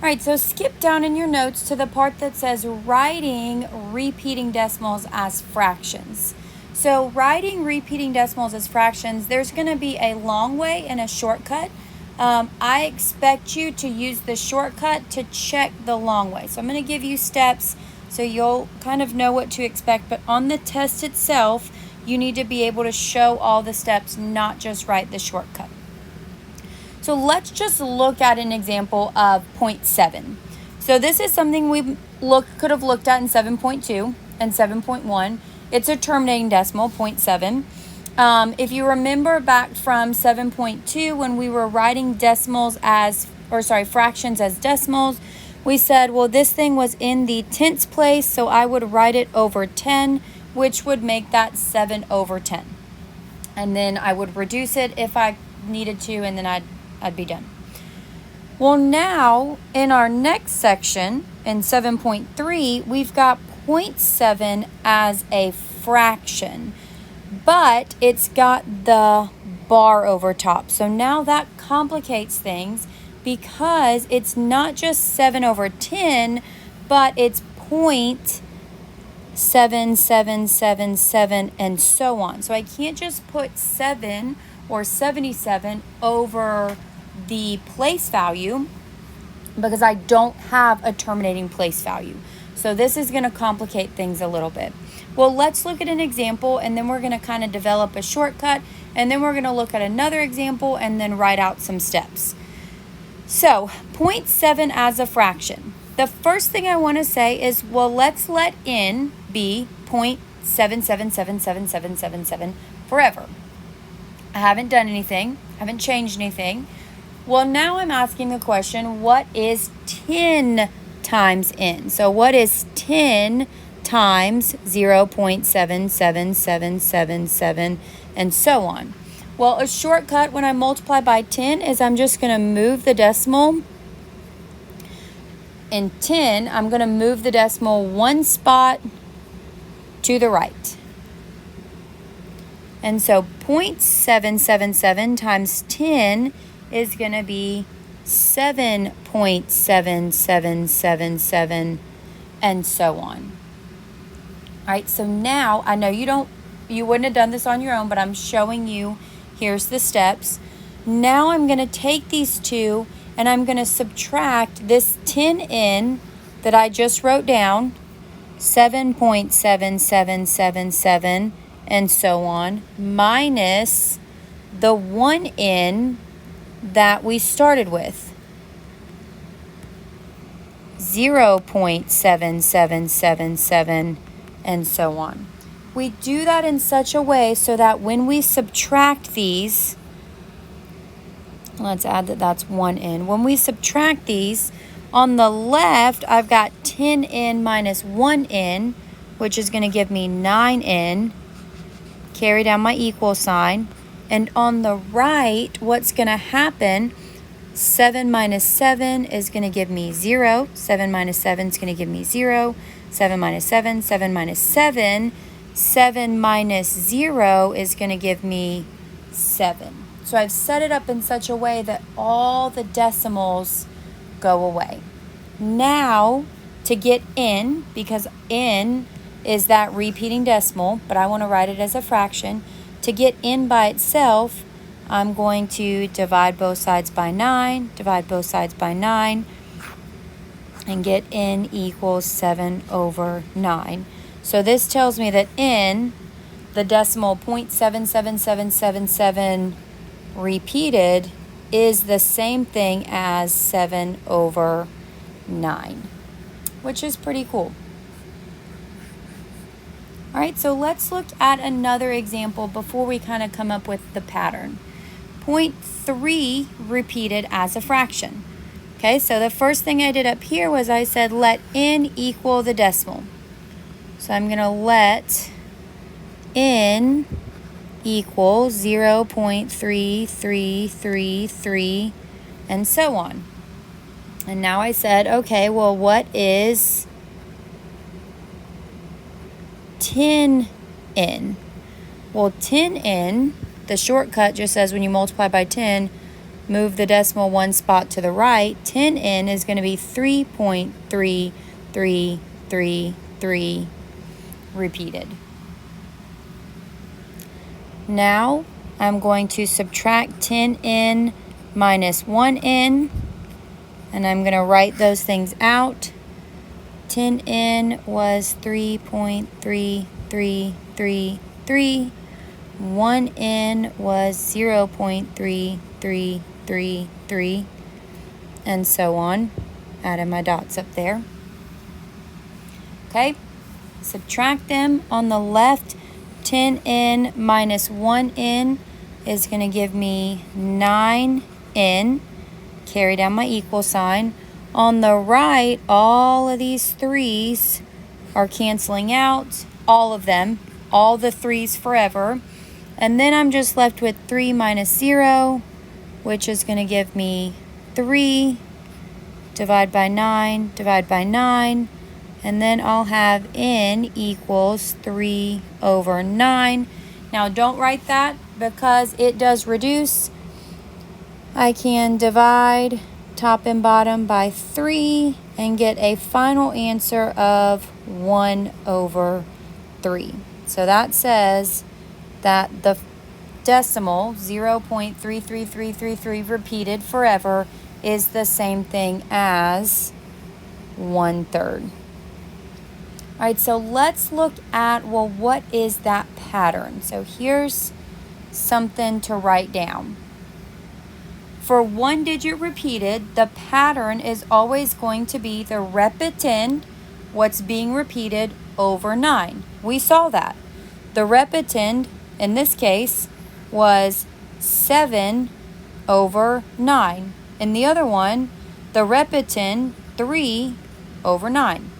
All right, so skip down in your notes to the part that says writing repeating decimals as fractions. So writing repeating decimals as fractions, there's going to be a long way and a shortcut. I expect you to use the shortcut to check the long way. So I'm going to give you steps so you'll kind of know what to expect. But on the test itself, you need to be able to show all the steps, not just write the shortcut. So let's just look at an example of 0.7. So this is something we could have looked at in 7.2 and 7.1. It's a terminating decimal, 0.7. If you remember back from 7.2 when we were writing fractions as decimals, we said, well, this thing was in the tens place, so I would write it over 10, which would make that 7 over 10. And then I would reduce it if I needed to, and then I'd be done. Well, now in our next section in 7.3, we've got 0.7 as a fraction, but it's got the bar over top. So now that complicates things because it's not just 7 over 10, but it's 0.7777 and so on. So I can't just put 7 or 77 over the place value because I don't have a terminating place value. So this is going to complicate things a little bit. Well, let's look at an example, and then we're going to kind of develop a shortcut, and then we're going to look at another example and then write out some steps. So 0.7 as a fraction. The first thing I want to say is, well, let's let n be 0.777777 forever. I haven't done anything, haven't changed anything. Well, now I'm asking the question, what is 10 times n? So what is 10 times 0.77777 and so on? Well, a shortcut when I multiply by 10 is I'm just going to move the decimal. In 10, I'm going to move the decimal one spot to the right. And so 0.777 times 10 is going to be 7.7777 and so on. All right, so now I know you wouldn't have done this on your own, but I'm showing you, here's the steps. Now I'm going to take these two and I'm going to subtract this 10n that I just wrote down, 7.7777 and so on, minus the 1n that we started with, 0.7777 and so on. We do that in such a way so that when we subtract these, let's add that that's 1n. When we subtract these, on the left, I've got 10n minus 1n, which is going to give me 9n. Carry down my equal sign. And on the right, what's going to happen, 7 minus 7 is going to give me 0. 7 minus 7 is going to give me 0. 7 minus 7, 7 minus 7. 7 minus 0 is going to give me 7. So I've set it up in such a way that all the decimals go away. Now, to get n, because n is that repeating decimal, but I want to write it as a fraction. To get n by itself, I'm going to divide both sides by 9, divide both sides by 9, and get n equals 7 over 9. So this tells me that n, the decimal 0.77777 repeated, is the same thing as 7 over 9, which is pretty cool. All right, so let's look at another example before we kind of come up with the pattern. 0.3 repeated as a fraction. Okay, so the first thing I did up here was I said let n equal the decimal. So I'm going to let n equal 0.3333 and so on. And now I said, okay, well, what is 10n? Well, 10n, the shortcut just says when you multiply by 10, move the decimal one spot to the right, 10n is going to be 3.3333 repeated. Now I'm going to subtract 10n minus 1n, and I'm going to write those things out. 10n was 3.3333. 1n was 0.3333, and so on. Added my dots up there. Okay, subtract them. On the left, 10n minus 1n is going to give me 9n. Carry down my equal sign. On the right, all of these 3's are canceling out, all of them, all the 3's forever. And then I'm just left with 3 minus 0, which is going to give me 3. Divide by 9, divide by 9. And then I'll have n equals 3 over 9. Now don't write that because it does reduce. I can divide top and bottom by 3 and get a final answer of 1 over 3. So that says that the decimal 0.33333 repeated forever is the same thing as 1/3. All right, so let's look at, well, what is that pattern? So here's something to write down. For 1 digit repeated, the pattern is always going to be the repetend, what's being repeated, over 9. We saw that. The repetend, in this case, was 7 over 9. In the other one, the repetend, 3 over 9.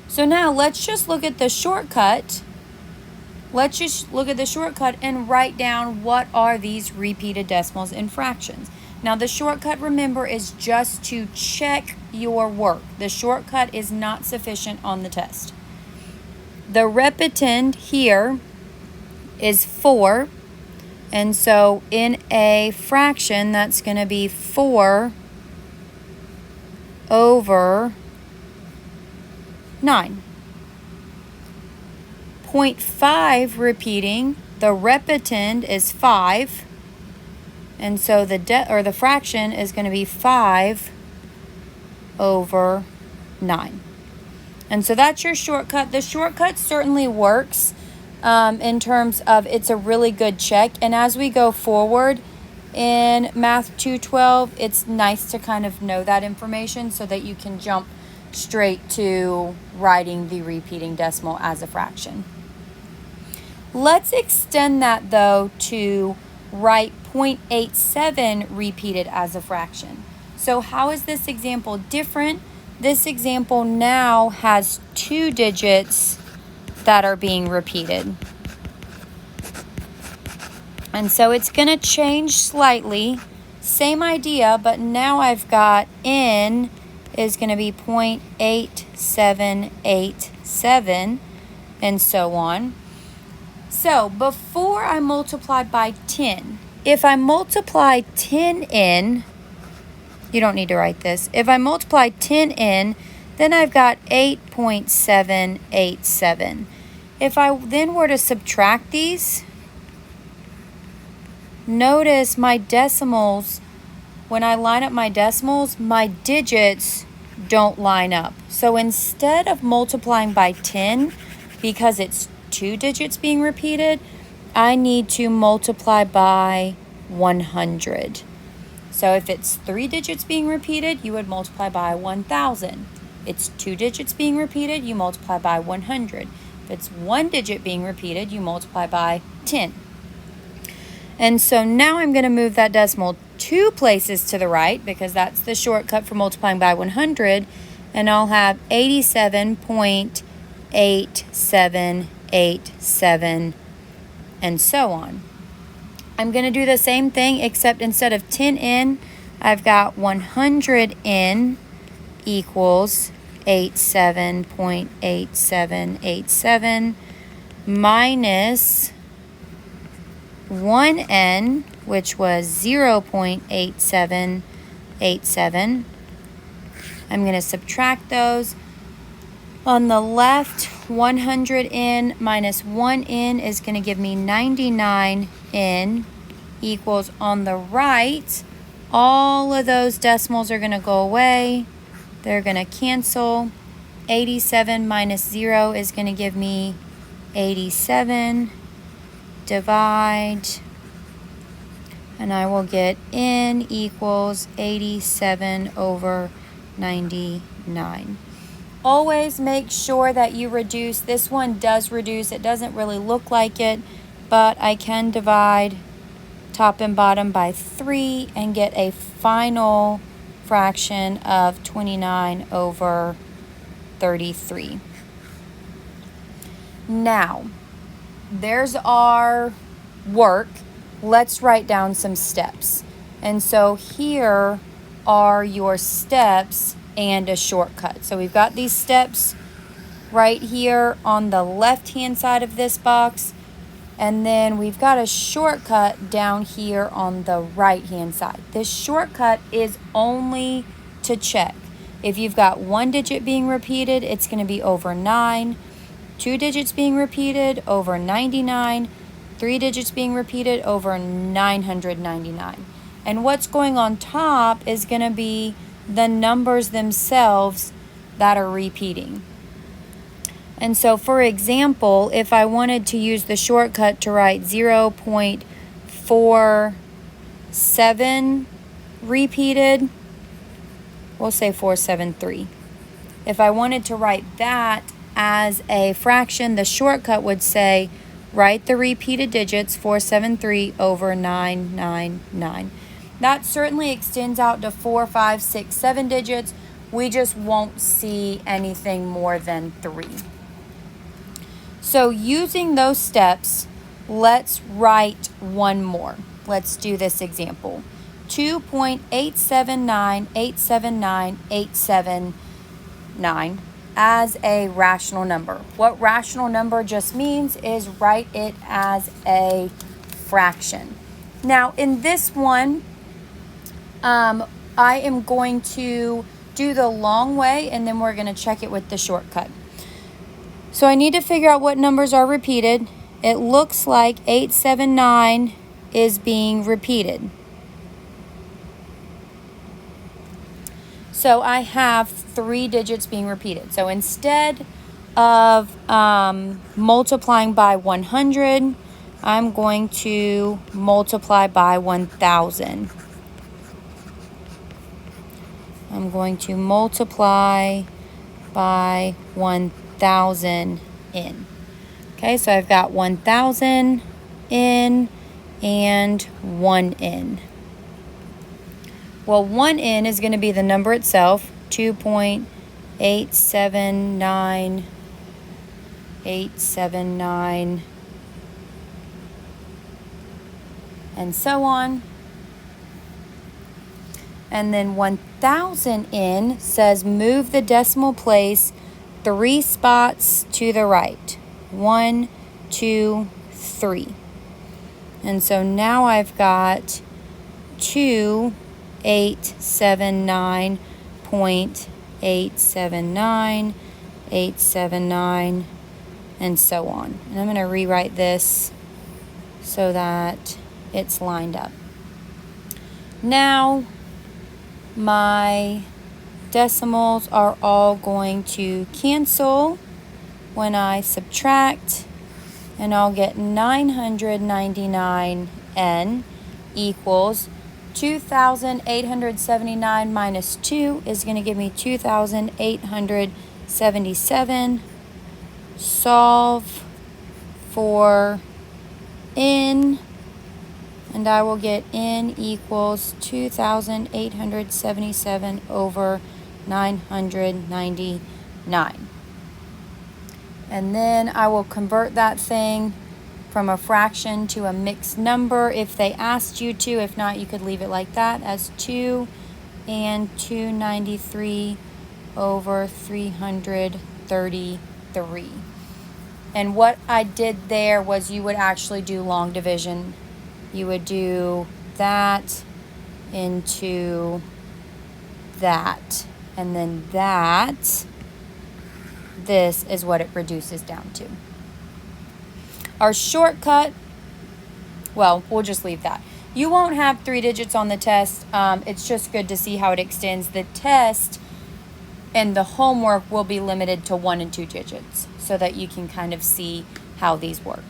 So now let's just look at the shortcut. Let's just look at the shortcut and write down what are these repeated decimals in fractions. Now the shortcut, remember, is just to check your work. The shortcut is not sufficient on the test. The repetend here is 4. And so in a fraction, that's going to be 4 over 9. 0.5 repeating, the repetend is 5. And so the fraction is going to be 5 over 9. And so that's your shortcut. The shortcut certainly works in terms of it's a really good check. And as we go forward in Math 212, it's nice to kind of know that information so that you can jump straight to writing the repeating decimal as a fraction. Let's extend that, though, to write 0.87 repeated as a fraction. So how is this example different? This example now has 2 digits that are being repeated. And so it's going to change slightly. Same idea, but now I've got n is going to be 0.8787 and so on. So before I multiplied by 10, if I multiply 10n, you don't need to write this. If I multiply 10n, then I've got 8.787. If I then were to subtract these, notice my decimals, when I line up my decimals, my digits don't line up. So instead of multiplying by 10, because it's 2 digits being repeated, I need to multiply by 100. So if it's 3 digits being repeated, you would multiply by 1,000. It's 2 digits being repeated, you multiply by 100. If it's 1 digit being repeated, you multiply by 10. And so now I'm going to move that decimal 2 places to the right because that's the shortcut for multiplying by 100. And I'll have 87.8787 and so on. I'm going to do the same thing except instead of 10n, I've got 100n equals 87.8787 minus 1n, which was 0.8787. I'm going to subtract those. On the left, 100n minus 1n is going to give me 99n equals, on the right, all of those decimals are going to go away. They're going to cancel. 87 minus 0 is going to give me 87. Divide. And I will get n equals 87 over 99. Always make sure that you reduce. This one does reduce. It doesn't really look like it, but I can divide top and bottom by 3 and get a final fraction of 29 over 33. Now, there's our work. Let's write down some steps. And so here are your steps and a shortcut. So we've got these steps right here on the left-hand side of this box, and then we've got a shortcut down here on the right-hand side. This shortcut is only to check. If you've got one digit being repeated, it's going to be over 9. 2 digits being repeated, over 99. 3 digits being repeated, over 999. And what's going on top is going to be the numbers themselves that are repeating. And so, for example, if I wanted to use the shortcut to write 0.47 repeated, we'll say 473. If I wanted to write that as a fraction, the shortcut would say, write the repeated digits, 473 over 999. That certainly extends out to 4, 5, 6, 7 digits. We just won't see anything more than 3. So using those steps, let's write one more. Let's do this example. 2.879879879 as a rational number. What rational number just means is write it as a fraction. Now in this one, I am going to do the long way, and then we're going to check it with the shortcut. So I need to figure out what numbers are repeated. It looks like 879 is being repeated. So I have 3 digits being repeated. So instead of multiplying by 100, I'm going to multiply by 1,000. I'm going to multiply by 1,000 in. Okay, so I've got 1,000 in and 1 in. Well, 1 in is going to be the number itself, 2.879879, and so on. And then 1,000 in says move the decimal place 3 spots to the right. 1, 2, 3. And so now I've got 2,879.879, and so on. And I'm going to rewrite this so that it's lined up. Now my decimals are all going to cancel when I subtract, and I'll get 999n equals 2,879 minus 2 is going to give me 2,877. Solve for n, and I will get n equals 2,877 over 999. And then I will convert that thing from a fraction to a mixed number if they asked you to. If not, you could leave it like that as 2 and 293 over 333. And what I did there was you would actually do long division. You would do that into that. And then that, this is what it reduces down to. Our shortcut, well, we'll just leave that. You won't have 3 digits on the test. It's just good to see how it extends. The test and the homework will be limited to 1 and 2 digits so that you can kind of see how these work.